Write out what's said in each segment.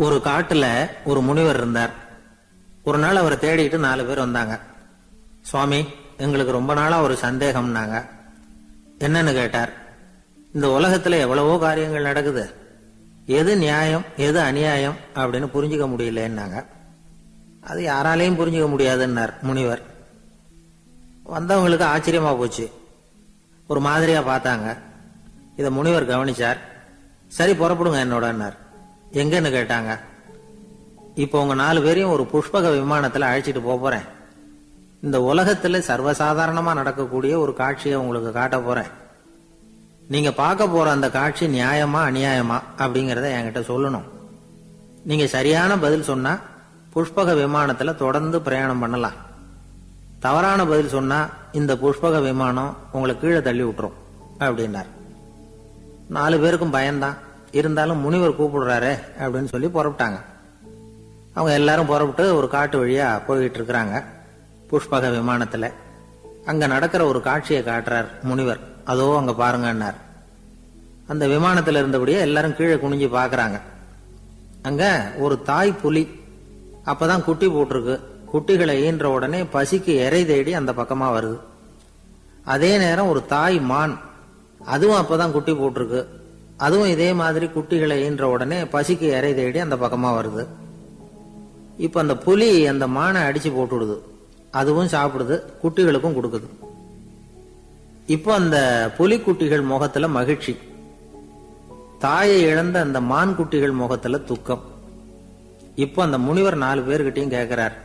ஒரு காட்டுல ஒரு முனிவர் இருந்தார். ஒரு நாள் அவரை தேடிட்டு 4 பேர் வந்தாங்க. சுவாமி, எங்களுக்கு ரொம்ப நாளா ஒரு சந்தேகம்னாங்க. என்னன்னு கேட்டார். இந்த உலகத்துல எவ்வளவோ காரியங்கள் நடக்குது, எது நியாயம் எது அநியாயம் அப்படின்னு புரிஞ்சுக்க முடியலன்னாங்க. அது யாராலையும் புரிஞ்சுக்க முடியாதுன்னார் முனிவர். வந்தவங்களுக்கு ஆச்சரியமா போச்சு, ஒரு மாதிரியா பார்த்தாங்க. இத முனிவர் கவனிச்சார். சரி, புறப்படுங்க என்னோடன்னார். எங்கன்னு கேட்டாங்க. இப்போ உங்க 4 பேரையும் ஒரு புஷ்பக விமானத்துல அழைச்சிட்டு போறேன். இந்த உலகத்துல சர்வசாதாரணமா நடக்கக்கூடிய ஒரு காட்சியை உங்களுக்கு காட்ட போறேன். நீங்க பார்க்க போற அந்த காட்சி நியாயமா அநியாயமா அப்படிங்கறத என்கிட்ட சொல்லணும். நீங்க சரியான பதில் சொன்னா புஷ்பக விமானத்துல தொடர்ந்து பிரயாணம் பண்ணலாம். தவறான பதில் சொன்னா இந்த புஷ்பக விமானம் உங்களை கீழே தள்ளி விட்டுரும் அப்படின்னார். 4 பேருக்கும் பயம்தான். இருந்தாலும் முனிவர் கூப்பிடுறாரு அப்படின்னு சொல்லி புறப்பட்டாங்க. அவங்க எல்லாரும் புறப்பட்டு ஒரு காட்டு வழியா போயிட்டு இருக்கிறாங்க புஷ்பக விமானத்துல. அங்க நடக்கிற ஒரு காட்சியை காட்டுறார் முனிவர். அதோ அங்க பாருங்கன்னார். அந்த விமானத்துல இருந்தபடியே எல்லாரும் கீழே குனிஞ்சு பாக்குறாங்க. அங்க ஒரு தாய் புலி அப்பதான் குட்டி போட்டிருக்கு. குட்டிகளை ஈன்ற உடனே பசிக்கு இறை தேடி அந்த பக்கமா வருது. அதே நேரம் ஒரு தாய் மான், அதுவும் அப்பதான் குட்டி போட்டிருக்கு. அதுவும் இதே மாதிரி குட்டிகளை ஈன்ற உடனே பசிக்கு இறை தேடி அந்த பக்கமா வருது. இப்ப அந்த புலி அந்த மானை அடிச்சு போட்டுடுது. அதுவும் சாப்பிடுது, குட்டிகளுக்கும் கொடுக்குது. இப்போ அந்த புலி குட்டிகள் முகத்துல மகிழ்ச்சி, தாயை இழந்த அந்த மான் குட்டிகள் முகத்துல துக்கம். இப்போ அந்த முனிவர் 4 பேர்கிட்டையும் கேட்கிறார்,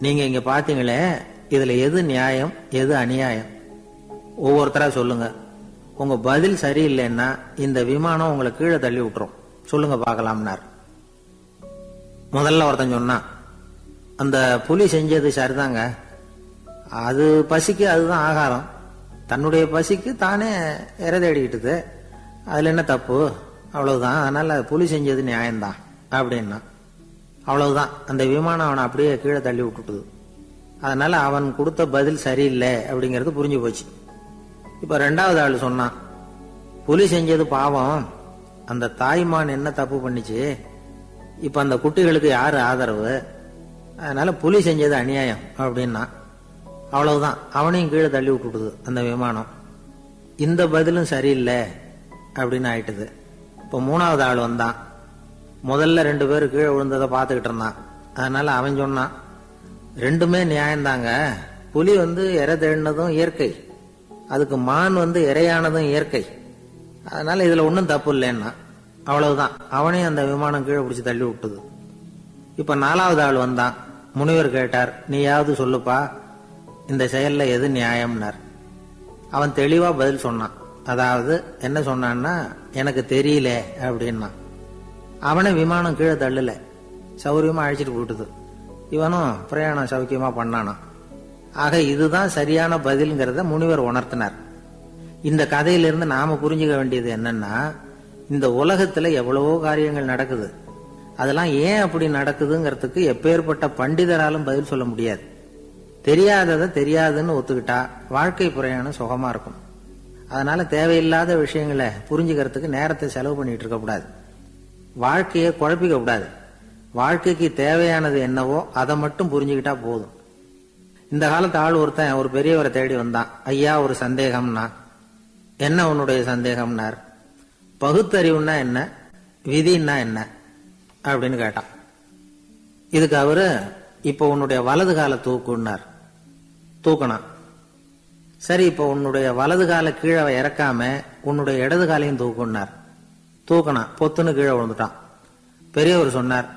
நீங்க இங்க பாத்தீங்களே, இதுல எது நியாயம் எது அநியாயம்? ஒவ்வொருத்தரா சொல்லுங்க. உங்க பதில் சரியில்லைன்னா இந்த விமானம் உங்களை கீழே தள்ளி விட்டுரும். சொல்லுங்க பார்க்கலாம்னார். முதல்ல ஒருத்தன் சொன்னான், அந்த புலி செஞ்சது சரிதாங்க. அது பசிக்கு அதுதான் ஆகாரம். தன்னுடைய பசிக்கு தானே இறை தேடிக்கிட்டுது. அதுல என்ன தப்பு? அவ்வளவுதான். அதனால புலி செஞ்சது நியாயம்தான் அப்படின்னா. அவ்வளவுதான், அந்த விமானம் அவனை அப்படியே கீழே தள்ளி விட்டுட்டுது. அதனால அவன் கொடுத்த பதில் சரியில்லை அப்படிங்கிறது புரிஞ்சு போச்சு. இப்ப 2வது ஆள் சொன்னான், புலி செஞ்சது பாவம், அந்த தாய்மான் என்ன தப்பு பண்ணிச்சு? இப்ப அந்த குட்டிகளுக்கு யாரு ஆதரவு? அதனால புலி செஞ்சது அநியாயம் அப்படின்னா. அவ்வளவுதான், அவனையும் கீழே தள்ளி விட்டுடுது அந்த விமானம். இந்த பதிலும் சரியில்லை அப்படின்னு ஆயிட்டுது. இப்ப 3வது ஆள் வந்தான். முதல்ல 2 பேர் கீழே விழுந்ததை பார்த்துக்கிட்டு இருந்தான். அதனால அவன் சொன்னான், ரெண்டுமே நியாயம்தாங்க. புலி இறை தேடினதும் இயற்கை, அதுக்கு மான் இறையானதும் இயற்கை. அதனால இதுல ஒன்றும் தப்பு இல்லைன்னா. அவ்வளவுதான், அவனையும் அந்த விமானம் கீழே பிடிச்சி தள்ளி விட்டுது. இப்ப 4வது ஆள் வந்தான். முனிவர் கேட்டார், நீயாவது சொல்லுப்பா, இந்த செயல்ல எது நியாயம்னார். அவன் தெளிவா பதில் சொன்னான். அதாவது என்ன சொன்னான்னா, எனக்கு தெரியல அப்படின்னா. அவனை விமானம் கீழே தள்ளல, சௌரியமா அழைச்சிட்டு போட்டுது. இவனும் பிரயாணம் சௌக்கியமா பண்ணானா. ஆக இதுதான் சரியான பதில்ங்கிறத முனிவர் உணர்த்தினார். இந்த கதையிலிருந்து நாம புரிஞ்சுக்க வேண்டியது என்னன்னா, இந்த உலகத்துல எவ்வளவோ காரியங்கள் நடக்குது. அதெல்லாம் ஏன் அப்படி நடக்குதுங்கிறதுக்கு எப்பேற்பட்ட பண்டிதராலும் பதில் சொல்ல முடியாது. தெரியாததை தெரியாதுன்னு ஒத்துக்கிட்டா வாழ்க்கை பிரயாணம் சுகமா இருக்கும். அதனால தேவையில்லாத விஷயங்களை புரிஞ்சுக்கிறதுக்கு நேரத்தை செலவு பண்ணிட்டு இருக்க கூடாது. வாழ்க்கையை குழப்பிக்க கூடாது. வாழ்க்கைக்கு தேவையானது என்னவோ அதை மட்டும் புரிஞ்சுக்கிட்டா போதும். இந்த காலத்து ஆள் ஒருத்தன் ஒரு பெரியவரை தேடி வந்தான். ஐயா, ஒரு சந்தேகம்னா. என்ன உன்னுடைய சந்தேகம்னார். பகுத்தறிவுன்னா என்ன, விதின்னா என்ன அப்படின்னு கேட்டான். இதுக்கு அவரு, இப்ப உன்னுடைய வலது கால தூக்குன்னார். தூக்கினான். சரி, இப்ப உன்னுடைய வலது கால கீழே இறக்காம உன்னுடைய இடது காலையும் தூக்குன்னார். தூக்கினான். பொத்துன்னு கீழே விழுந்துட்டான். பெரியவர் சொன்னார்,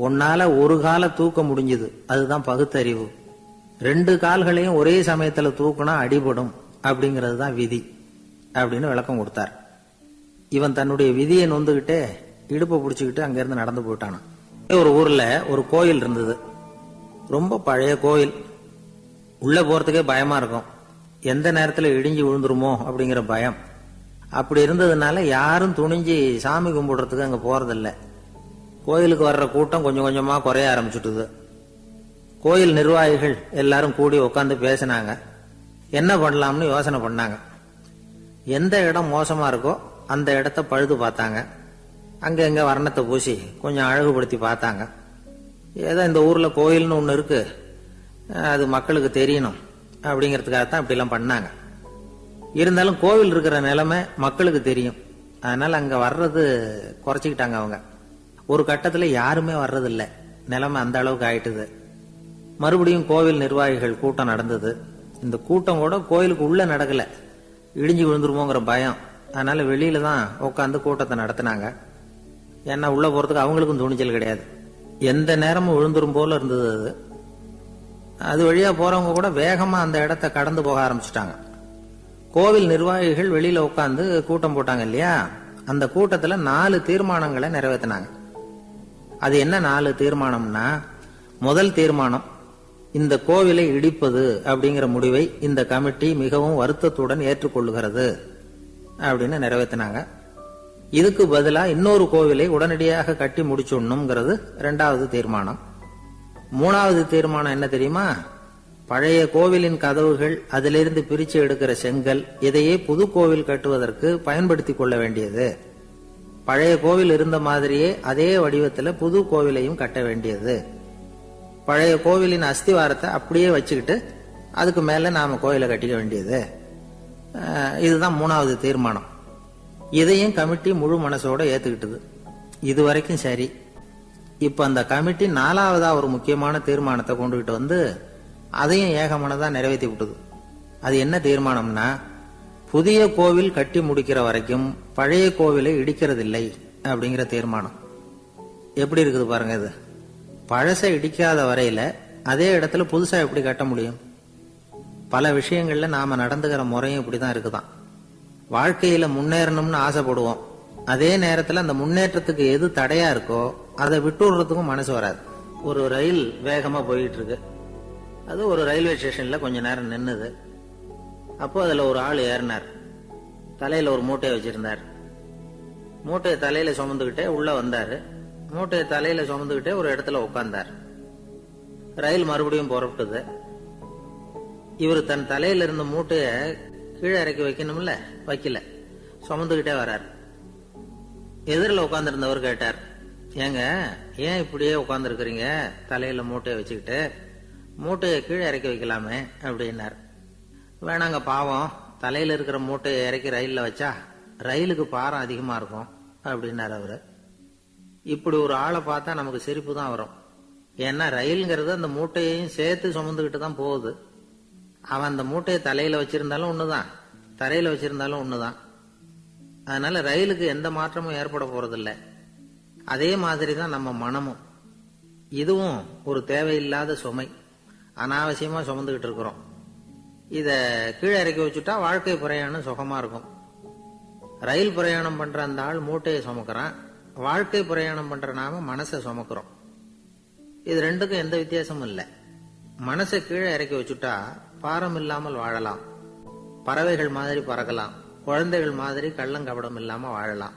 உன்னால ஒரு காலை தூக்க முடிஞ்சது, அதுதான் பகுத்தறிவு. 2 கால்களையும் ஒரே சமயத்துல தூக்குனா அடிபடும், அப்படிங்கிறது தான் விதி அப்படின்னு விளக்கம் கொடுத்தார். இவன் தன்னுடைய விதியை நொந்துகிட்டே இடுப்பை பிடிச்சுக்கிட்டு அங்கிருந்து நடந்து போயிட்டானான். ஒரு ஊர்ல ஒரு கோயில் இருந்தது. ரொம்ப பழைய கோயில். உள்ள போறதுக்கே பயமா இருக்கும். எந்த நேரத்துல இடிஞ்சு விழுந்துருமோ அப்படிங்கிற பயம். அப்படி இருந்ததுனால யாரும் துணிஞ்சு சாமி கும்பிடுறதுக்கு அங்க போறதில்ல. கோயிலுக்கு வர்ற கூட்டம் கொஞ்சம் கொஞ்சமா குறைய ஆரம்பிச்சுட்டுது. கோயில் நிர்வாகிகள் எல்லாரும் கூடி உட்காந்து பேசினாங்க. என்ன பண்ணலாம்னு யோசனை பண்ணாங்க. எந்த இடம் மோசமா இருக்கோ அந்த இடத்த பழுது பார்த்தாங்க. அங்க எங்க வர்ணத்தை பூசி கொஞ்சம் அழகுபடுத்தி பார்த்தாங்க. ஏதோ இந்த ஊர்ல கோயில்னு ஒண்ணு இருக்கு, அது மக்களுக்கு தெரியணும் அப்படிங்கிறதுக்காகத்தான் இப்படிலாம் பண்ணாங்க. இருந்தாலும் கோவில் இருக்கிற நிலைமை மக்களுக்கு தெரியும், அதனால அங்க வர்றது குறைச்சிக்கிட்டாங்க அவங்க. ஒரு கட்டத்துல யாருமே வர்றதில்லை, நிலைமை அந்த அளவுக்கு ஆயிட்டுது. மறுபடியும் கோவில் நிர்வாகிகள் கூட்டம் நடந்தது. இந்த கூட்டம் கூட கோயிலுக்கு உள்ள நடக்கல, இடிஞ்சு விழுந்துருமோங்கிற பயம். அதனால வெளியில தான் உட்காந்து கூட்டத்தை நடத்தினாங்க. ஏன்னா உள்ள போறதுக்கு அவங்களுக்கும் துணிச்சல் கிடையாது, எந்த நேரமும் விழுந்துரும் போல இருந்தது அது. அது வழியா போறவங்க கூட வேகமா அந்த இடத்த கடந்து போக ஆரம்பிச்சுட்டாங்க. கோவில் நிர்வாகிகள் வெளியில உட்காந்து கூட்டம் போட்டாங்க இல்லையா, அந்த கூட்டத்துல 4 தீர்மானங்களை நிறைவேற்றினாங்க. அது என்ன 4 தீர்மானம்னா, முதல் தீர்மானம், இந்த கோவிலை இடிப்பது அப்படிங்கிற முடிவை இந்த கமிட்டி மிகவும் வருத்தத்துடன் ஏற்றுக்கொள்ளுகிறது அப்படின்னு நிறைவேற்றினாங்க. இதுக்கு பதிலா இன்னொரு கோவிலை உடனடியாக கட்டி முடிச்சுடணுங்கிறது 2வது தீர்மானம். 3வது தீர்மானம் என்ன தெரியுமா, பழைய கோவிலின் கதவுகள், அதிலிருந்து பிரிச்சு எடுக்கிற செங்கல், இதையே புது கோவில் கட்டுவதற்கு பயன்படுத்தி கொள்ள வேண்டியது. பழைய கோவில் இருந்த மாதிரியே அதே வடிவத்தில் புது கோவிலையும் கட்ட வேண்டியது. பழைய கோவிலின் அஸ்திவாரத்தை அப்படியே வச்சுக்கிட்டு அதுக்கு மேல நாம கோயிலை கட்டிக்க வேண்டியது. இதுதான் 3வது தீர்மானம். இதையும் கமிட்டி முழு மனசோட ஏத்துக்கிட்டது. இது வரைக்கும் சரி. இப்ப அந்த கமிட்டி 4வதா ஒரு முக்கியமான தீர்மானத்தை கொண்டுகிட்டு வந்து அதையும் ஏகமனதா நிறைவேற்றி விட்டது. அது என்ன தீர்மானம்னா, புதிய கோவில் கட்டி முடிக்கிற வரைக்கும் பழைய கோவிலை இடிக்கிறதில்லை அப்படிங்கிற தீர்மானம். எப்படி இருக்குது பாருங்க இது. பழசை இடிக்காத வரையில அதே இடத்துல புதுசா எப்படி கட்ட முடியும்? பல விஷயங்கள்ல நாம நடந்துகிற முறையும் இப்படிதான் இருக்குதான். வாழ்க்கையில முன்னேறணும்னு ஆசைப்படுவோம், அதே நேரத்துல அந்த முன்னேற்றத்துக்கு எது தடையா இருக்கோ அதை விட்டுடுறதுக்கும் மனசு வராது. ஒரு ரயில் வேகமா போயிட்டு இருக்கு, அது ஒரு ரயில்வே ஸ்டேஷன்ல கொஞ்ச நேரம் நின்னுது. அப்போ அதுல ஒரு ஆள் ஏறினார், தலையில ஒரு மூட்டையை வச்சிருந்தார். மூட்டையை தலையில சுமந்துகிட்டே உள்ள வந்தாரு. மூட்டையை தலையில சுமந்துகிட்டே ஒரு இடத்துல உட்கார்ந்தார். ரயில் மறுபடியும் புறப்பட்டது. இவர் தன் தலையில இருந்த மூட்டைய கீழே இறக்கி வைக்கணும்ல, வைக்கல, சுமந்துகிட்டே வர்றார். எதிரில் உட்கார்ந்துருந்தவர் கேட்டார், ஏங்க ஏன் இப்படியே உட்கார்ந்துருக்கிறீங்க, தலையில மூட்டையை வச்சுக்கிட்டு, மூட்டையை கீழே இறக்கி வைக்கலாமே அப்படின்னார். வேணாங்க, பாவம், தலையில இருக்கிற மூட்டையை இறக்கி ரயில்ல வச்சா ரயிலுக்கு பாரம் அதிகமா இருக்கும் அப்படின்னார் அவரு. இப்படி ஒரு ஆளை பார்த்தா நமக்கு சிரிப்பு தான் வரும். ஏன்னா ரயில்ங்கிறது அந்த மூட்டையையும் சேர்த்து சுமந்துகிட்டு தான் போகுது. அவன் அந்த மூட்டையை தலையில வச்சிருந்தாலும் ஒண்ணுதான், தரையில வச்சிருந்தாலும் ஒண்ணுதான். அதனால ரயிலுக்கு எந்த மாற்றமும் ஏற்பட போறதில்லை. அதே மாதிரி தான் நம்ம மனமும். இதுவும் ஒரு தேவையில்லாத சுமை, அனாவசியமா சுமந்துகிட்டு இருக்கிறோம். இத கீழே இறக்கி வச்சுட்டா வாழ்க்கை பிரயாணம் சுகமா இருக்கும். ரயில் பிரயாணம் பண்ற அந்த ஆள் மூட்டையை சுமக்கிறான், வாழ்க்கை பிரயாணம் பண்ற நாம மனசை சுமக்கிறோம். இது ரெண்டுக்கும் எந்த வித்தியாசமும் இல்லை. மனசை கீழே இறக்கி வச்சுட்டா பாரம் இல்லாமல் வாழலாம், பறவைகள் மாதிரி பறக்கலாம், குழந்தைகள் மாதிரி கள்ளங்கபடம் இல்லாம வாழலாம்.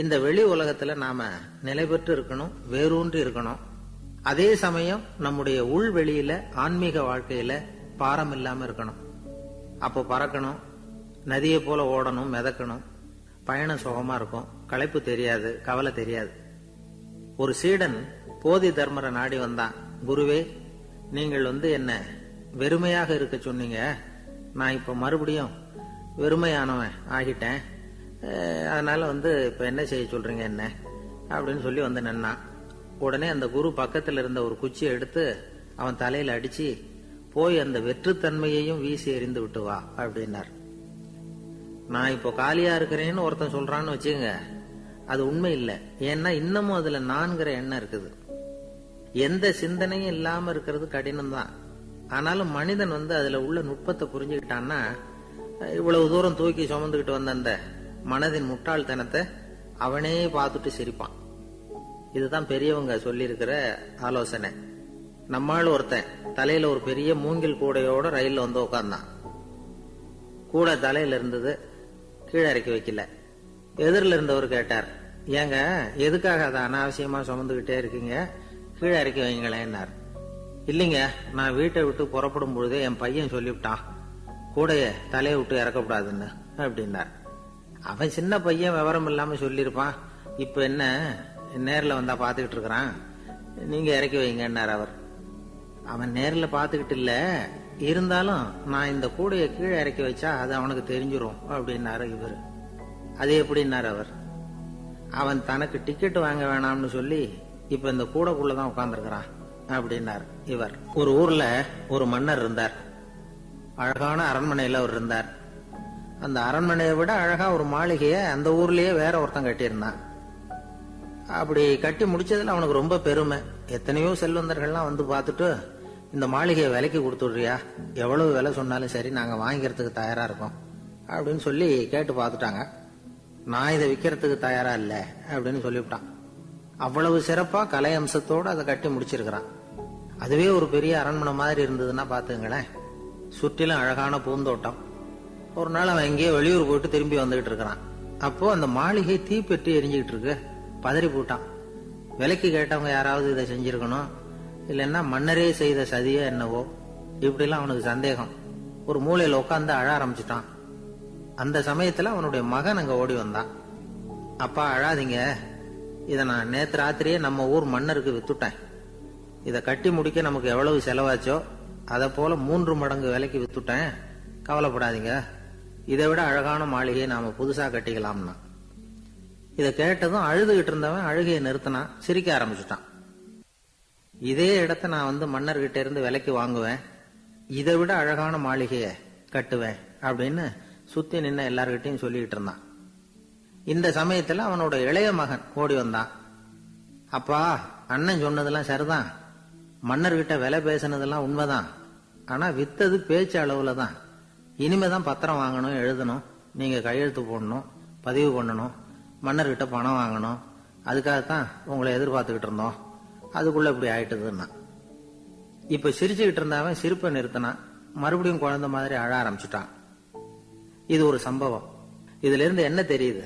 இந்த வெளி உலகத்துல நாம நிலை பெற்று இருக்கணும், வேரூன்றி இருக்கணும். அதே சமயம் நம்முடைய உள் வெளியில ஆன்மீக வாழ்க்கையில பாரம் இல்லாம இருக்கணும். அப்போ பறக்கணும், நதியை போல ஓடணும், மிதக்கணும். பயணம் சுகமா இருக்கும், களைப்பு தெரியாது, கவலை தெரியாது. ஒரு சீடன் போதி தர்மரை நாடி வந்தான். குருவே, நீங்கள் என்ன வெறுமையாக இருக்க சொன்னீங்க, நான் இப்ப மறுபடியும் வெறுமையானவன் ஆகிட்டேன், அதனால இப்ப என்ன செய்ய சொல்றீங்க என்ன அப்படின்னு சொல்லி நின்னான். உடனே அந்த குரு பக்கத்துல இருந்த ஒரு குச்சியை எடுத்து அவன் தலையில அடிச்சு, போய் அந்த வெற்றுத்தன்மையையும் வீசி எறிந்து விட்டு வா அப்படின்னார். நான் இப்போ காலியா இருக்கிறேன்னு ஒருத்தன் சொல்றான்னு வச்சுங்க, அது உண்மை இல்லை. ஏன்னா இன்னமும் அதுல நான்கிற எண்ணம் இருக்குது. எந்த சிந்தனையும் இல்லாம இருக்கிறது கடினம் தான். ஆனாலும் மனிதன் அதுல உள்ள நுட்பத்தை புரிஞ்சுக்கிட்டான்னா, இவ்வளவு தூரம் தூக்கி சுமந்துகிட்டு வந்த அந்த மனதின் முட்டாள்தனத்தை அவனே பார்த்துட்டு சிரிப்பான். இதுதான் பெரியவங்க சொல்லி இருக்கிற ஆலோசனை. நம்மால் ஒருத்தன் தலையில ஒரு பெரிய மூங்கில் கூடையோட ரயில்ல உட்கார்ந்தான். கூடை தலையில இருந்தது, கீழே இறக்கி வைக்கல. எதிரில் இருந்தவர் கேட்டார், ஏங்க எதுக்காக அதை அனாவசியமா சுமந்துகிட்டே இருக்கீங்க, கீழே இறக்கி வைங்களேன்னார். இல்லைங்க, நான் வீட்டை விட்டு புறப்படும் பொழுதே என் பையன் சொல்லிவிட்டான், கூடைய தலையை விட்டு இறக்கப்படாதுன்னு அப்படின்னார். அவன் சின்ன பையன், விவரம் இல்லாம சொல்லியிருப்பான், இப்ப என்ன நேர்ல வந்தா பாத்துக்கிட்டு இருக்கிறான், நீங்க இறக்கி வைங்கன்னார் அவர். அவன் நேர்ல பாத்துக்கிட்டு இல்ல, இருந்தாலும் நான் இந்த கூடைய கீழே இறக்கி வச்சா அது அவனுக்கு தெரிஞ்சிரும் அப்படின்னாரு இவர். அது எப்படின்னாரு அவர். அவன் தனக்கு டிக்கெட் வாங்க வேணாம்னு சொல்லி இப்ப இந்த கூடைக்குள்ளதான் உட்கார்ந்துருக்கிறான் அப்படின்னார் இவர். ஒரு ஊர்ல ஒரு மன்னர் இருந்தார். அழகான அரண்மனையில அவர் இருந்தார். அந்த அரண்மனையை விட அழகா ஒரு மாளிகைய அந்த ஊர்லயே வேற ஒருத்தன் கட்டியிருந்தான். அப்படி கட்டி முடிச்சதுல அவனுக்கு ரொம்ப பெருமை. எத்தனையோ செல்வந்தர்கள்லாம் வந்து பார்த்துட்டு, இந்த மாளிகையை விலைக்கு கொடுத்துடுறியா, எவ்வளவு விலை சொன்னாலும் சரி நாங்க வாங்கிக்கிறதுக்கு தயாரா இருக்கோம் அப்படின்னு சொல்லி கேட்டு பார்த்துட்டாங்க. நான் இதை விற்கிறதுக்கு தயாரா இல்ல அப்படின்னு சொல்லிவிட்டான். அவ்வளவு சிறப்பா கலை அம்சத்தோடு அதை கட்டி முடிச்சிருக்கிறான். அதுவே ஒரு பெரிய அரண்மனை மாதிரி இருந்ததுன்னா பாத்துங்களேன். சுற்றிலும் அழகான பூந்தோட்டம். ஒரு நாள் அவன் எங்கேயோ வெளியூர் போயிட்டு திரும்பி வந்துகிட்டு இருக்கிறான். அப்போ அந்த மாளிகை தீப்பெட்டி எரிஞ்சுக்கிட்டு இருக்கு. பதறி போட்டான். விலைக்கு கேட்டவங்க யாராவது இதை செஞ்சிருக்கணும், இல்லைன்னா மன்னரே செய்த சதியோ என்னவோ, இப்படிலாம் அவனுக்கு சந்தேகம். ஒரு மூலையில உட்காந்து அழ ஆரம்பிச்சுட்டான். அந்த சமயத்துல அவனுடைய மகன் அங்க ஓடி வந்தான். அப்பா அழாதீங்க, இதை நான் நேத்து ராத்திரியே நம்ம ஊர் மன்னருக்கு வித்துட்டேன். இதை கட்டி முடிக்க நமக்கு எவ்வளவு செலவாச்சோ அதை போல 3 மடங்கு விலைக்கு வித்துட்டேன். கவலைப்படாதீங்க, இதை விட அழகான மாளிகையை நாம புதுசா கட்டிக்கலாம்னா. இதை கேட்டதும் அழுதுகிட்டு இருந்தவன் அழுகையை நிறுத்தினான், சிரிக்க ஆரம்பிச்சுட்டான். இதே இடத்த நான் வந்து மன்னர்கிட்ட இருந்து விலைக்கு வாங்குவேன், இதை விட அழகான மாளிகையை கட்டுவேன் அப்படின்னு சுத்தி நின்ன எல்லார்கிட்டையும் சொல்லிட்டு இருந்தான். இந்த சமயத்துல அவனோட இளைய மகன் ஓடி வந்தான். அப்பா, அண்ணன் சொன்னதெல்லாம் சரிதான், மன்னர்கிட்ட விலை பேசினதெல்லாம் உண்மைதான், ஆனா வித்தது பேச்சு அளவுல தான். இனிமேதான் பத்திரம் வாங்கணும், எழுதணும், நீங்க கையெழுத்து போடணும், பதிவு பண்ணணும், மன்னர்கிட்ட பணம் வாங்கணும். அதுக்காகத்தான் உங்களை எதிர்பார்த்துக்கிட்டு இருந்தோம். அதுக்குள்ள இப்படி ஆயிட்டுதுன்னா. இப்ப சிரிச்சுக்கிட்டு இருந்தவன் சிரிப்பை நிறுத்தினான். மறுபடியும் குழந்தை மாதிரி அழ ஆரம்பிச்சுட்டான். இது ஒரு சம்பவம். இதுல இருந்து என்ன தெரியுது?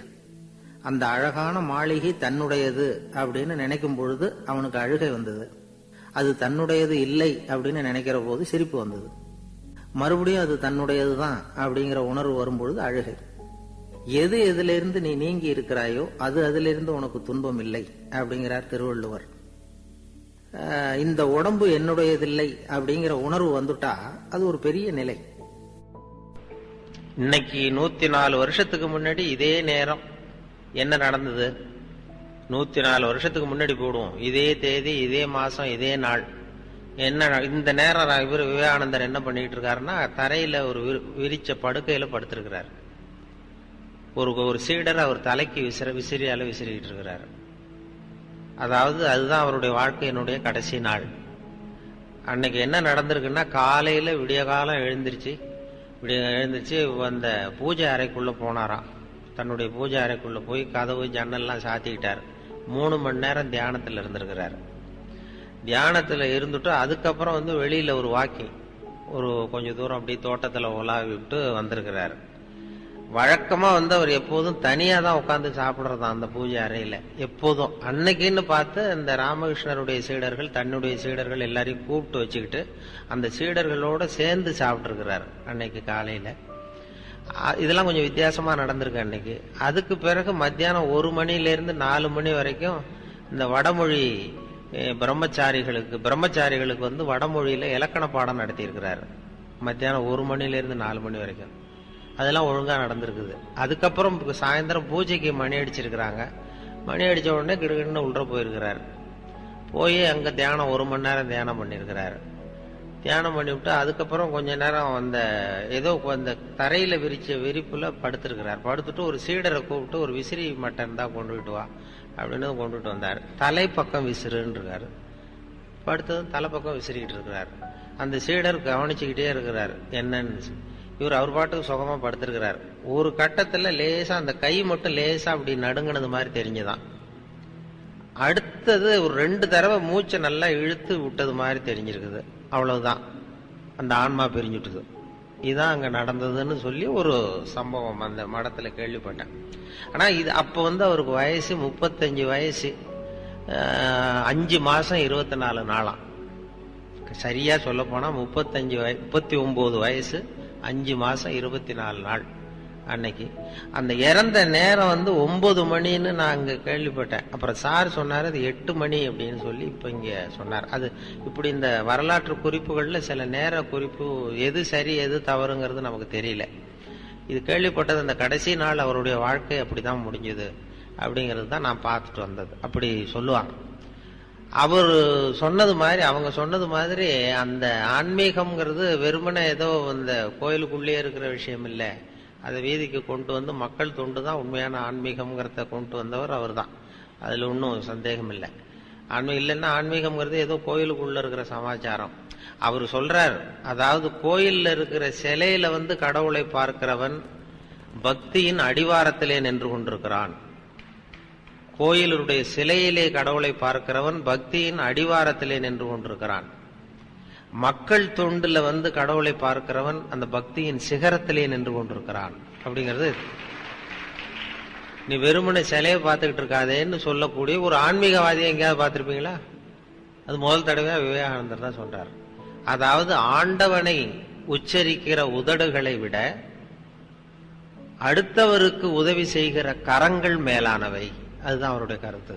அந்த அழகான மாளிகை தன்னுடையது அப்படின்னு நினைக்கும் பொழுது அவனுக்கு அழுகை வந்தது. அது தன்னுடையது இல்லை அப்படின்னு நினைக்கிற போது சிரிப்பு வந்தது. மறுபடியும் அது தன்னுடையதுதான் அப்படிங்கிற உணர்வு வரும்பொழுது அழுகை. எது எதுல இருந்து நீ நீங்கி இருக்கிறாயோ அது அதிலிருந்து உனக்கு துன்பம் இல்லை அப்படிங்கிறார் திருவள்ளுவர். இந்த உடம்பு என்னுடையதில்லை அப்படிங்கிற உணர்வு வந்துட்டா அது ஒரு பெரிய நிலை. இன்னைக்கு 104 வருஷத்துக்கு முன்னாடி இதே நேரம் என்ன நடந்தது? 104 வருஷத்துக்கு முன்னாடி போடுவோம், இதே தேதி, இதே மாசம், இதே நாள். என்ன இந்த நேரம் இவர் விவேகானந்தர் என்ன பண்ணிட்டு இருக்காருன்னா, தரையில ஒரு விரிச்ச படுக்கையில படுத்திருக்கிறார். ஒரு சீடர் அவர் தலைக்கு விசிறியால விசிறிட்டு இருக்கிறார். அதாவது அதுதான் அவருடைய வாழ்க்கையினுடைய கடைசி நாள். அன்னைக்கு என்ன நடந்திருக்குன்னா, காலையில விடிய காலம் எழுந்திருச்சு அந்த பூஜை அறைக்குள்ள போனாராம். தன்னுடைய பூஜை அறைக்குள்ள போய் கதவு ஜன்னல்லாம் சாத்திக்கிட்டார். 3 மணி நேரம் தியானத்துல இருந்திருக்கிறார். தியானத்துல இருந்துட்டு அதுக்கப்புறம் வந்து வெளியில ஒரு வாக்கிங், ஒரு கொஞ்சம் தூரம் அப்படியே தோட்டத்துல உலாவி விட்டு வந்திருக்கிறார். வழக்கமா வந்து அவர் எப்போதும் தனியா தான் உட்காந்து சாப்பிடுறதா அந்த பூஜை அறையில எப்போதும். அன்னைக்குன்னு பார்த்து இந்த ராமகிருஷ்ணருடைய சீடர்கள், தன்னுடைய சீடர்கள் எல்லாரையும் கூப்பிட்டு வச்சுக்கிட்டு அந்த சீடர்களோட சேர்ந்து சாப்பிட்டு இருக்கிறார் அன்னைக்கு காலையில. இதெல்லாம் கொஞ்சம் வித்தியாசமா நடந்திருக்கு அன்னைக்கு. அதுக்கு பிறகு மத்தியானம் 1 மணியிலிருந்து 4 மணி வரைக்கும் இந்த வடமொழி பிரம்மச்சாரிகளுக்கு வந்து வடமொழியில இலக்கண பாடம் நடத்தி இருக்கிறாரு. மத்தியானம் 1 மணியிலிருந்து 4 மணி வரைக்கும் அதெல்லாம் ஒழுங்கா நடந்திருக்குது. அதுக்கப்புறம் சாயந்தரம் பூஜைக்கு மணி அடிச்சிருக்கிறாங்க. மணி அடிச்ச உடனே கிடுகிடுன்னு உள்ள போயிருக்கிறாரு. போய் அங்க தியானம் 1 மணி நேரம் தியானம் பண்ணிருக்கிறாரு. தியானம் பண்ணிவிட்டு அதுக்கப்புறம் கொஞ்ச நேரம் அந்த ஏதோ அந்த தரையில விரிச்ச விரிப்புல படுத்திருக்கிறார். படுத்துட்டு ஒரு சீடரை கூப்பிட்டு ஒரு விசிறி மட்டன் தான் கொண்டுகிட்டு வா அப்படின்னு கொண்டுட்டு வந்தார். தலைப்பக்கம் விசிறுன்னு இருக்காரு. படுத்ததும் தலைப்பக்கம் விசிறிக்கிட்டு இருக்கிறார். அந்த சீடர் கவனிச்சுக்கிட்டே இருக்கிறார் என்னன்னு. இவர் அவர் பாட்டுக்கு சுகமா படுத்திருக்கிறார். ஒரு கட்டத்துல லேசா அந்த கை மட்டும் லேசா அப்படி நடுங்கினது மாதிரி தெரிஞ்சுதான். அடுத்தது ஒரு 2 தடவை மூச்சை நல்லா இழுத்து விட்டது மாதிரி தெரிஞ்சிருக்குது. அவ்வளவுதான், அந்த ஆன்மா பிரிஞ்சுட்டுது. இதுதான் அங்க நடந்ததுன்னு சொல்லி ஒரு சம்பவம் அந்த மடத்துல கேள்விப்பட்டேன். ஆனா இது அப்ப வந்து அவருக்கு வயசு 35 வயசு, 5 மாசம் 24 நாளாம். சரியா சொல்ல போனா 39 வயசு, 5 மாசம் 24 நாள். அன்னைக்கு. அந்த இறந்த நேரம் 9 மணின்னு நான் அங்க கேள்விப்பட்டேன். அப்புறம் சார் சொன்னார் அது 8 மணி அப்படின்னு சொல்லி இப்ப இங்க சொன்னார். அது இப்படி இந்த வரலாற்று குறிப்புகள்ல சில நேர குறிப்பு எது சரி எது தவறுங்கிறது நமக்கு தெரியல. இது கேள்விப்பட்டது அந்த கடைசி நாள் அவருடைய வாழ்க்கை அப்படிதான் முடிஞ்சது அப்படிங்கிறது தான் நான் பார்த்துட்டு வந்தது. அப்படி சொல்லுவாங்க. அவர் சொன்னது மாதிரி, அவங்க சொன்னது மாதிரி அந்த ஆன்மீகம்ங்கிறது வெறுமனே ஏதோ இந்த கோயிலுக்குள்ளேயே இருக்கிற விஷயம் இல்லை. அதை வீதிக்கு கொண்டு வந்து மக்கள் தொண்டு தான் உண்மையான ஆன்மீகம்ங்கிறத கொண்டு வந்தவர் அவர் தான். அதுல ஒன்றும் சந்தேகம் இல்லை. ஆன்மீகம் இல்லைன்னா ஆன்மீகம்ங்கிறது ஏதோ கோயிலுக்குள்ள இருக்கிற சமாச்சாரம். அவர் சொல்றார், அதாவது கோயில்ல இருக்கிற சிலையில கடவுளை பார்க்கிறவன் பக்தியின் அடிவாரத்திலே நின்று கொண்டிருக்கிறான். கோயிலுடைய சிலையிலே கடவுளை பார்க்கிறவன் பக்தியின் அடிவாரத்திலே நின்று கொண்டிருக்கிறான். மக்கள் தொண்டுல கடவுளை பார்க்கிறவன் அந்த பக்தியின் சிகரத்திலே நின்று கொண்டிருக்கிறான் அப்படிங்கிறது. நீ வெறுமனை சிலையை பார்த்துக்கிட்டு இருக்காதேன்னு சொல்லக்கூடிய ஒரு ஆன்மீகவாதியை எங்கேயாவது பார்த்திருப்பீங்களா? அது முதல் தடவையா விவேகானந்தர் தான் சொல்றார். அதாவது ஆண்டவனை உச்சரிக்கிற உதடுகளை விட அடுத்தவருக்கு உதவி செய்கிற கரங்கள் மேலானவை. அதுதான் அவருடைய கருத்து.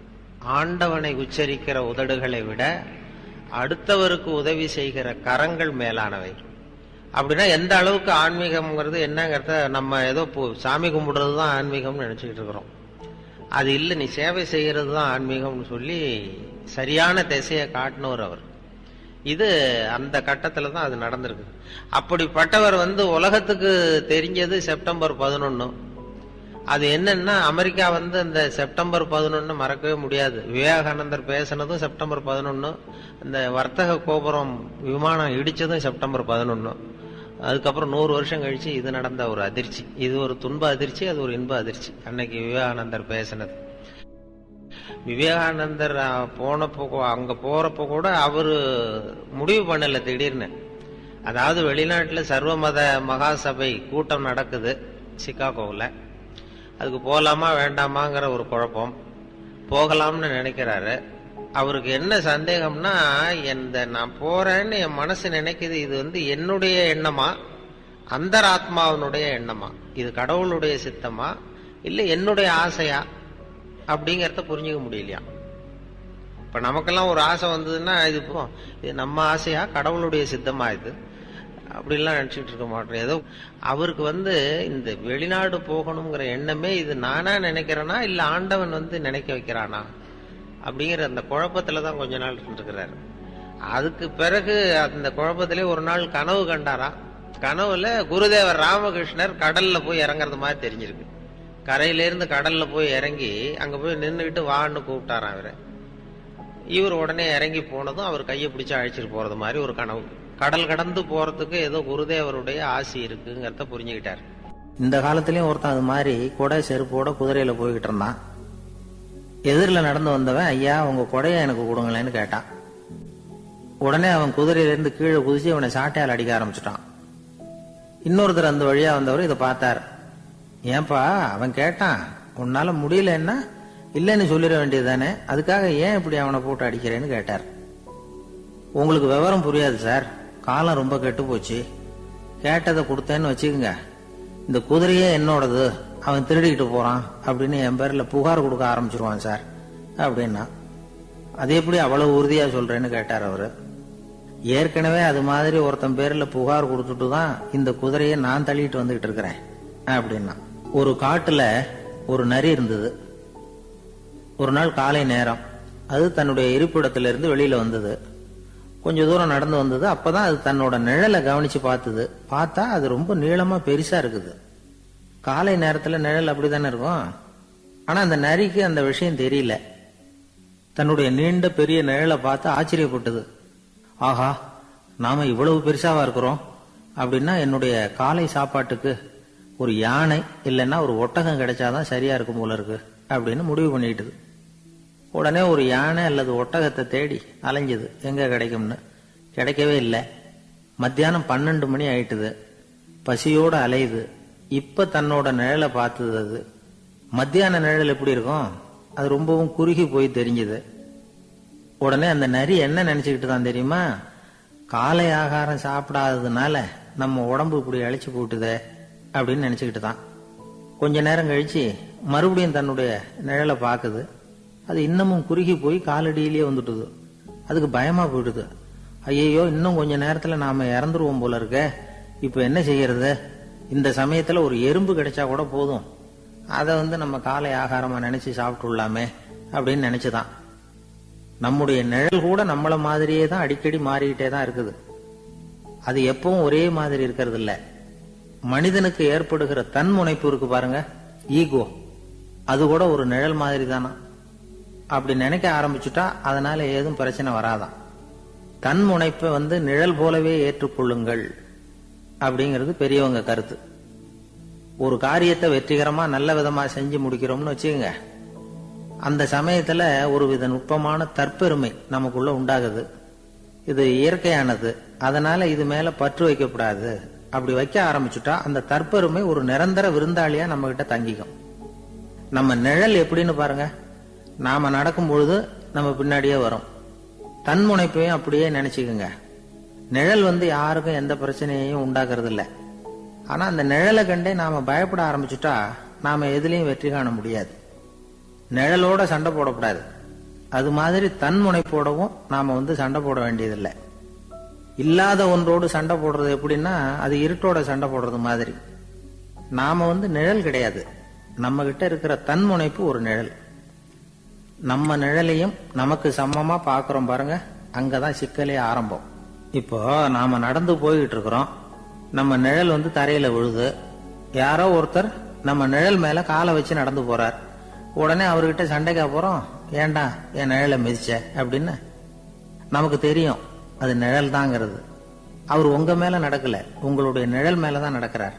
ஆண்டவனை உச்சரிக்கிற உதடுகளை விட அடுத்தவருக்கு உதவி செய்கிற கரங்கள் மேலானவை. அப்படின்னா எந்த அளவுக்கு ஆன்மீகம்ங்கிறது என்னங்கிறத நம்ம ஏதோ சாமி கும்பிடுறது தான் ஆன்மீகம்னு நினைச்சுக்கிட்டு இருக்கிறோம். அது இல்லை, நீ சேவை செய்யறது தான் ஆன்மீகம்னு சொல்லி சரியான திசையை காட்டினவர் அவர். இது அந்த கட்டத்துல தான் அது நடந்திருக்கு. அப்படிப்பட்டவர் உலகத்துக்கு தெரிஞ்சது செப்டம்பர் 11. அது என்னன்னா அமெரிக்கா அந்த செப்டம்பர் 11 மறக்கவே முடியாது. விவேகானந்தர் பேசினதும் செப்டம்பர் 11, இந்த வர்த்தக கோபுரம் விமானம் இடிச்சதும் செப்டம்பர் 11. அதுக்கப்புறம் 100 வருஷம் கழிச்சு இது நடந்த ஒரு அதிர்ச்சி. இது ஒரு துன்ப அதிர்ச்சி, அது ஒரு இன்ப அதிர்ச்சி. அன்னைக்கு விவேகானந்தர் பேசினது. விவேகானந்தர் அங்க போறப்போ கூட அவரு முடிவு பண்ணல திடீர்னு. அதாவது வெளிநாட்டுல சர்வமத மகாசபை கூட்டம் நடக்குது சிகாகோவில். அதுக்கு போகலாமா வேண்டாமாங்கிற ஒரு குழப்பம். போகலாம்னு நினைக்கிறாரு. அவருக்கு என்ன சந்தேகம்னா, நான் போறேன்னு என் மனசு நினைக்குது, இது என்னுடைய எண்ணமா அந்தராத்மாவினுடைய எண்ணமா, இது கடவுளுடைய சித்தமா இல்ல என்னுடைய ஆசையா அப்படிங்கறத புரிஞ்சுக்க முடியலையா. இப்ப நமக்கெல்லாம் ஒரு ஆசை வந்ததுன்னா இது நம்ம ஆசையா கடவுளுடைய சித்தமா இது அப்படிலாம் நினைச்சிட்டு இருக்க மாட்டோம். ஏதோ அவருக்கு இந்த வெளிநாடு போகணுங்கிற எண்ணமே இது நானா நினைக்கிறேனா இல்ல ஆண்டவன் நினைக்க வைக்கிறானா அப்படிங்கிற அந்த குழப்பத்துலதான் கொஞ்ச நாள் இருக்கிறாரு. அதுக்கு பிறகு அந்த குழப்பத்திலே ஒரு நாள் கனவு கண்டாரா. கனவுல குருதேவர் ராமகிருஷ்ணர் கடல்ல போய் இறங்குறது மாதிரி தெரிஞ்சிருக்கு. கரையிலிருந்து கடல்ல போய் இறங்கி அங்க போய் நின்றுகிட்டு வான்னு கூப்பிட்டாராம் அவரை. இவர் உடனே இறங்கி போனதும் அவர் கையை பிடிச்சு அழைச்சிட்டு போறது மாதிரி ஒரு கனவு. கடல் கடந்து போறதுக்கு ஏதோ குருதேவருடைய ஆசி இருக்குங்கிறத புரிஞ்சுக்கிட்டார். இந்த காலத்திலயும் ஒருத்தன் அது மாதிரி கொடை செருப்போட குதிரையில போய்கிட்டு இருந்தான். எதிரில் நடந்து வந்தவன், ஐயா உங்க கொடையை எனக்கு கொடுங்களேன்னு கேட்டான். உடனே அவன் குதிரையிலிருந்து கீழே குதிச்சு அவனை சாட்டையால் அடிக்க ஆரம்பிச்சுட்டான். இன்னொருத்தர் அந்த வழியா வந்தவர் இதை பார்த்தார். ஏன்பா அவன் கேட்டான், உன்னால முடியலன்னா இல்லைன்னு சொல்லிட வேண்டியதுதானே, அதுக்காக ஏன் இப்படி அவனை போட்டு அடிக்கிறேன்னு கேட்டார். உங்களுக்கு விவரம் புரியாது சார், காலம் ரொம்ப கெட்டு போச்சு. கேட்டதை கொடுத்தேன்னு வச்சுக்கோங்க, இந்த குதிரையே என்னோடது, அவன் திருடிக்கிட்டு போறான் அப்படின்னு என் பேர்ல புகார் கொடுக்க ஆரம்பிச்சிருவான் சார் அப்படின்னா. அது எப்படி அவ்வளவு உறுதியா சொல்றேன்னு கேட்டார் அவரு. ஏற்கனவே அது மாதிரி ஒருத்தன் பேர்ல புகார் கொடுத்துட்டு தான் இந்த குதிரையை நான் தள்ளிட்டு வந்துகிட்டு இருக்கிறேன் அப்படின்னா. ஒரு காட்டுல ஒரு நரி இருந்தது. ஒரு நாள் காலை நேரம் அது தன்னுடைய இருப்பிடத்திலிருந்து வெளியில வந்தது. கொஞ்ச தூரம் நடந்து வந்தது. அப்பதான் அது தன்னோட நிழலை கவனிச்சு பார்த்தது. பார்த்தா அது ரொம்ப நீளமா பெருசா இருக்குது. காலை நேரத்துல நிழல் அப்படித்தானே இருக்கும். ஆனா அந்த நரிக்கு அந்த விஷயம் தெரியல. தன்னுடைய நீண்ட பெரிய நிழலை பார்த்து ஆச்சரியப்பட்டது. ஆஹா, நாம இவ்வளவு பெருசாவா இருக்கிறோம் அப்படின்னா என்னுடைய காலை சாப்பாட்டுக்கு ஒரு யானை இல்லைன்னா ஒரு ஒட்டகம் கிடைச்சாதான் சரியா இருக்கும் போல இருக்கு அப்படின்னு முடிவு பண்ணிட்டுது. உடனே ஒரு யானை அல்லது ஒட்டகத்தை தேடி அலைஞ்சது, எங்க கிடைக்கும்னு. கிடைக்கவே இல்லை. மத்தியானம் 12 மணி ஆயிட்டுது. பசியோட அலையுது. இப்ப தன்னோட நிழலை பார்த்தது. அது மத்தியான நிழல் எப்படி இருக்கும், அது ரொம்பவும் குறுகி போய் தெரிஞ்சது. உடனே அந்த நரி என்ன நினைச்சுக்கிட்டு தான் தெரியுமா, காலை ஆகாரம் சாப்பிடாததுனால நம்ம உடம்பு இப்படி அழைச்சு போட்டுதே அப்படின்னு நினைச்சுக்கிட்டு தான். கொஞ்ச நேரம் கழிச்சு மறுபடியும் தன்னுடைய நிழலை பார்க்குது. அது இன்னமும் குறுகி போய் காலடியிலேயே வந்துட்டுது. அதுக்கு பயமா போயிடுது. ஐயோ, இன்னும் கொஞ்ச நேரத்துல நாம இறந்துருவோம் போல இருக்க. இப்ப என்ன செய்யறது? இந்த சமயத்துல ஒரு எறும்பு கிடைச்சா கூட போதும், அதை நம்ம காலை ஆகாரமா நினைச்சு சாப்பிட்டுள்ளாமே அப்படின்னு நினைச்சுதான். நம்முடைய நிழல் கூட நம்மள மாதிரியே தான் அடிக்கடி மாறிக்கிட்டே தான் இருக்குது. அது எப்பவும் ஒரே மாதிரி இருக்கிறது இல்ல. மனிதனுக்கு ஏற்படுகிற தன்முனைப்பு இருக்கு பாருங்க, ஈகோ, அது கூட ஒரு நிழல் மாதிரி தானா. அப்படி நினைக்க ஆரம்பிச்சுட்டா அதனால ஏதும் பிரச்சனை வராதான். தன்முனைப்பை நிழல் போலவே ஏற்றுக்கொள்ளுங்கள் அப்படிங்கிறது பெரியவங்க கருத்து. ஒரு காரியத்தை வெற்றிகரமா நல்ல விதமா செஞ்சு முடிக்கிறோம்னு வச்சுக்கோங்க, அந்த சமயத்துல ஒரு வித நுட்பமான தற்பெருமை நமக்குள்ள உண்டாகுது. இது இயற்கையானது, அதனால இது மேல பற்று வைக்கப்படாது. அப்படி வைக்க ஆரம்பிச்சுட்டா அந்த தற்பெருமை ஒரு நிரந்தர விருந்தாளியா நம்ம கிட்ட தங்கிக்கும். நம்ம நிழல் எப்படின்னு பாருங்க, நாம நடக்கும் பொழுது நம்ம பின்னாடியே வரும். தன்முனைப்பையும் அப்படியே நினைச்சுக்குங்க. நிழல் யாருக்கும் எந்த பிரச்சனையையும் உண்டாக்குறது இல்ல. ஆனா அந்த நிழலை கண்டே நாம பயப்பட ஆரம்பிச்சுட்டா நாம எதுலயும் வெற்றி காண முடியாது. நிழலோட சண்டை போடக்கூடாது. அது மாதிரி தன்முனைப்போடவும் நாம சண்டை போட வேண்டியதில்லை. இல்லாத ஒன்றோடு சண்டை போடுறது எப்படின்னா, அது இருட்டோட சண்டை போடுறது மாதிரி. நாம நிழல் கிடையாது, நம்ம கிட்ட இருக்கிற தன்முனைப்பு ஒரு நிழல். நம்ம நிழலையும் நமக்கு சமமா பாக்குறோம் பாருங்க, அங்கதான் சிக்கலே ஆரம்பம். இப்போ நாம நடந்து போய்கிட்டு இருக்கிறோம், நம்ம நிழல் தரையில விழுது. யாரோ ஒருத்தர் நம்ம நிழல் மேல காலை வச்சு நடந்து போறார். உடனே அவர்கிட்ட சண்டைக்கா போறோம், ஏண்டா என் நிழலை மிதிச்ச அப்படின்னு. நமக்கு தெரியும் அது நிழல் தாங்கிறது. அவர் உங்க மேல நடக்கல, உங்களுடைய நிழல் மேலதான் நடக்கிறார்.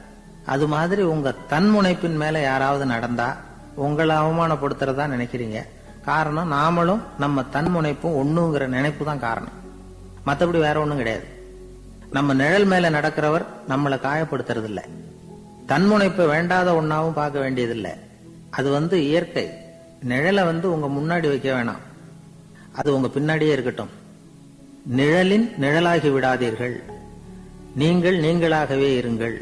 அது மாதிரி உங்க தன்முனைப்பின் மேல யாராவது நடந்தா உங்களை அவமானப்படுத்துறதா நினைக்கிறீங்க. காரணம், நாமளும் நம்ம தன்முனைப்பும் ஒண்ணுங்கிற நினைப்பு தான் காரணம், மற்றபடி வேற ஒண்ணும் கிடையாது. நம்ம நிழல் மேல நடக்கிறவர் நம்மளை காயப்படுத்துறது இல்ல. தன்முனைப்பை வேண்டாத ஒன்னாவும் பார்க்க வேண்டியதில்லை. அது இயற்கை. நிழலை உங்க முன்னாடி வைக்க வேணாம், அது உங்க பின்னாடியே இருக்கட்டும். நிழலின் நிழலாகி விடாதீர்கள், நீங்கள் நீங்களாகவே இருங்கள்.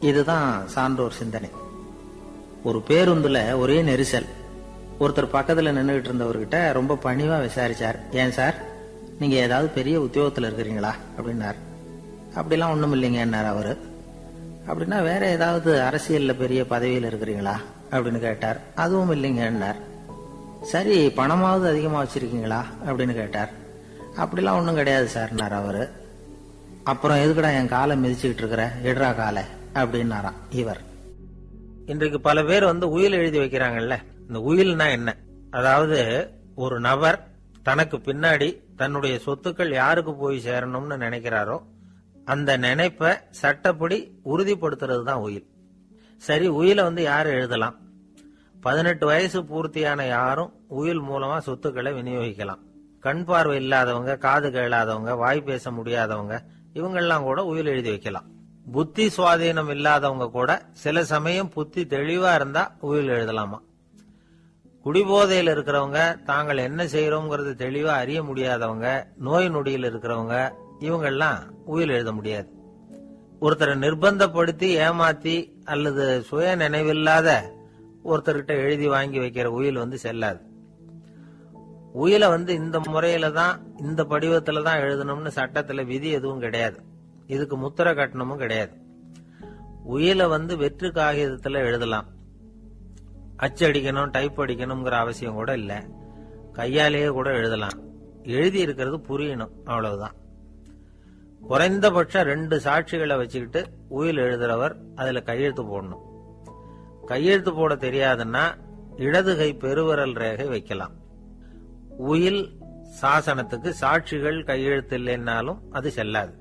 இதுதான் சான்றோர் சிந்தனை. ஒரு பேருந்துல ஒரே நெரிசல். ஒருத்தர் பக்கத்துல நின்றுகிட்டு இருந்தவர்கிட்ட ரொம்ப பணிவா விசாரிச்சார், ஏன் சார், நீங்க ஏதாவது பெரிய உத்தியோகத்துல இருக்கிறீங்களா அப்படின்னார். அப்படிலாம் ஒண்ணும் இல்லைங்கன்னார் அவரு. அப்படின்னா வேற ஏதாவது அரசியல்ல பெரிய பதவியில் இருக்கிறீங்களா அப்படின்னு கேட்டார். அதுவும் இல்லைங்கன்னார். சரி, பணமாவது அதிகமா வச்சிருக்கீங்களா அப்படின்னு கேட்டார். அப்படிலாம் ஒண்ணும் கிடையாது சார்னார் அவரு. அப்புறம் எதுக்குடா என் காலை மிதிச்சுக்கிட்டு இருக்கிற, எடுறா காலை அப்படின்னாராம் இவர். இன்றைக்கு பல பேர் உயில் எழுதி வைக்கிறாங்கல்ல. இந்த உயில்னா என்ன? அதாவது ஒரு நபர் தனக்கு பின்னாடி தன்னுடைய சொத்துக்கள் யாருக்கு போய் சேரணும்னு நினைக்கிறாரோ அந்த நினைப்ப சட்டப்படி உறுதிப்படுத்துறது தான் உயில். சரி, உயில யாரு எழுதலாம்? 18 வயசு பூர்த்தியான யாரும் உயில் மூலமா சொத்துக்களை விநியோகிக்கலாம். கண் பார்வை இல்லாதவங்க, காது கேளாதவங்க, வாய் பேச முடியாதவங்க, இவங்கெல்லாம் கூட உயில் எழுதி வைக்கலாம். புத்தி சுவாதீனம் இல்லாதவங்க கூட சில சமயம் புத்தி தெளிவா இருந்தா உயில் எழுதலாமா. குடிபோதையில் இருக்கிறவங்க, தாங்கள் என்ன செய்யறோங்கிறது தெளிவா அறிய முடியாதவங்க, நோய் நொடியில் இருக்கிறவங்க, இவங்கெல்லாம் உயில் எழுத முடியாது. ஒருத்தரை நிர்பந்தப்படுத்தி ஏமாத்தி அல்லது சுய நினைவில்லாத ஒருத்தர்கிட்ட எழுதி வாங்கி வைக்கிற உயில் செல்லாது. உயில இந்த முறையில தான், இந்த படிவத்துல தான் எழுதணும்னு சட்டத்துல விதி எதுவும் கிடையாது. இதுக்கு முத்திரை கட்டணமும் கிடையாது. உயில வெற்று காகிதத்துல எழுதலாம். அச்சடிக்கணும், டைப் அடிக்கணுங்கிற அவசியம் கூட இல்ல. கையாலேயே கூட எழுதலாம். எழுதி இருக்கிறது புரியணும், அவ்வளவுதான். குறைந்தபட்சம் 2 சாட்சிகளை வச்சுக்கிட்டு உயில் எழுதுறவர் அதுல கையெழுத்து போடணும். கையெழுத்து போட தெரியாதுன்னா இடது கை பெருவிரல் ரேகை வைக்கலாம். உயில் சாசனத்துக்கு சாட்சிகள் கையெழுத்து இல்லைன்னாலும் அது செல்லாது.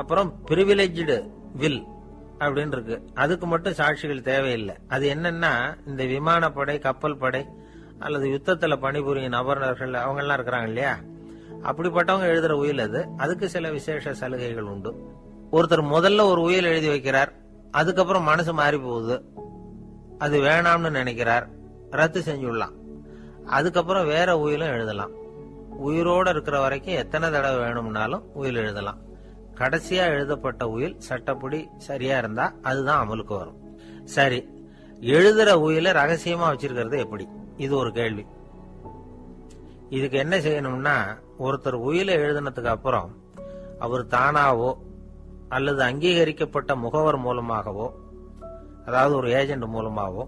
அப்புறம் பிரிவிலேஜ்டு வில் அப்படின்னு இருக்கு, அதுக்கு மட்டும் சாட்சிகள் தேவையில்லை. அது என்னன்னா, இந்த விமானப்படை, கப்பல் படை அல்லது யுத்தத்துல பணிபுரியும் நபர்கள் அவங்க எல்லாம் இருக்கிறாங்க இல்லையா, அப்படிப்பட்டவங்க எழுதுற உயில் அது. அதுக்கு சில விசேஷ சலுகைகள் உண்டு. ஒருத்தர் முதல்ல ஒரு உயில் எழுதி வைக்கிறார், அதுக்கப்புறம் மனசு மாறி போகுது, அது வேணாம்னு நினைக்கிறார், ரத்து செஞ்சுடலாம். அதுக்கப்புறம் வேற உயிலும் எழுதலாம். உயிரோட இருக்கிற வரைக்கும் எத்தனை தடவை வேணும்னாலும் உயில் எழுதலாம். கடைசியா எழுதப்பட்ட உயில் சட்டப்படி சரியா இருந்தா அதுதான் அமலுக்கு வரும். சரி, எழுதுற உயில ரகசியமா வச்சிருக்கிறது எப்படி? இது ஒரு கேள்வி. இதுக்கு என்ன செய்யணும்னா, ஒருத்தர் உயில எழுதினதுக்கு அப்புறம் அவர் தானாவோ அல்லது அங்கீகரிக்கப்பட்ட முகவர் மூலமாகவோ, அதாவது ஒரு ஏஜென்ட் மூலமாகவோ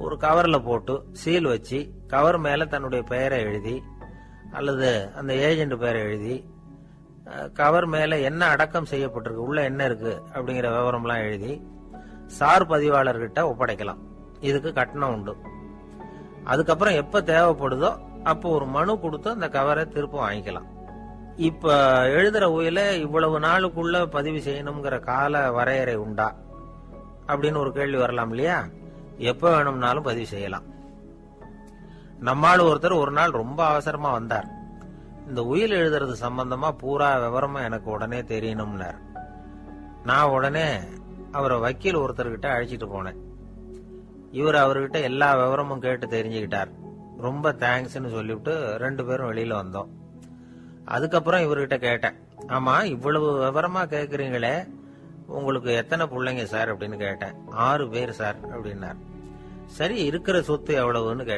ஒரு கவர்ல போட்டு சீல் வச்சு கவர் மேல தன்னுடைய பெயரை எழுதி அல்லது அந்த ஏஜென்ட் பெயரை எழுதி கவர் மேல என்ன அடக்கம் செய்யப்பட்டிருக்கு, உள்ள என்ன இருக்கு அப்படிங்கிற விவரம்லாம் எழுதி சார் பதிவாளர்கிட்ட ஒப்படைக்கலாம். இதுக்கு கட்டணம் உண்டு. அதுக்கப்புறம் எப்ப தேவைப்படுதோ அப்போ ஒரு மனு கொடுத்து அந்த கவரை திரும்ப வாங்கிக்கலாம். இப்ப எழுதுற உயில இவ்வளவு நாளுக்குள்ள பதிவு செய்யணுங்கிற கால வரையறை உண்டா அப்படின்னு ஒரு கேள்வி வரலாம் இல்லையா? எப்ப வேணும்னாலும் பதிவு செய்யலாம். நம்மால் ஒருத்தர் ஒரு நாள் ரொம்ப அவசரமா வந்தார். இந்த உயில் எழுதுறது சம்பந்தமா பூரா விவரமா எனக்கு உடனே தெரியணும்னார். நான் உடனே அவரை வக்கீல் ஒருத்தர்கிட்ட அழைச்சிட்டு போனேன். இவர் அவர்கிட்ட எல்லா விவரமும் கேட்டு தெரிஞ்சுக்கிட்டார். ரொம்ப தேங்க்ஸ்ன்னு சொல்லிவிட்டு 2 பேரும் வெளியில வந்தோம். அதுக்கப்புறம் இவர்கிட்ட கேட்டேன், ஆமா இவ்வளவு விவரமா கேக்குறீங்களே, உங்களுக்கு எத்தனை பிள்ளைங்க சார் அப்படின்னு கேட்டேன். 6 பேர் சார் அப்படின்னார். சரி, இருக்கிற சொத்து எவ்வளவுன்னு கேட்டேன்.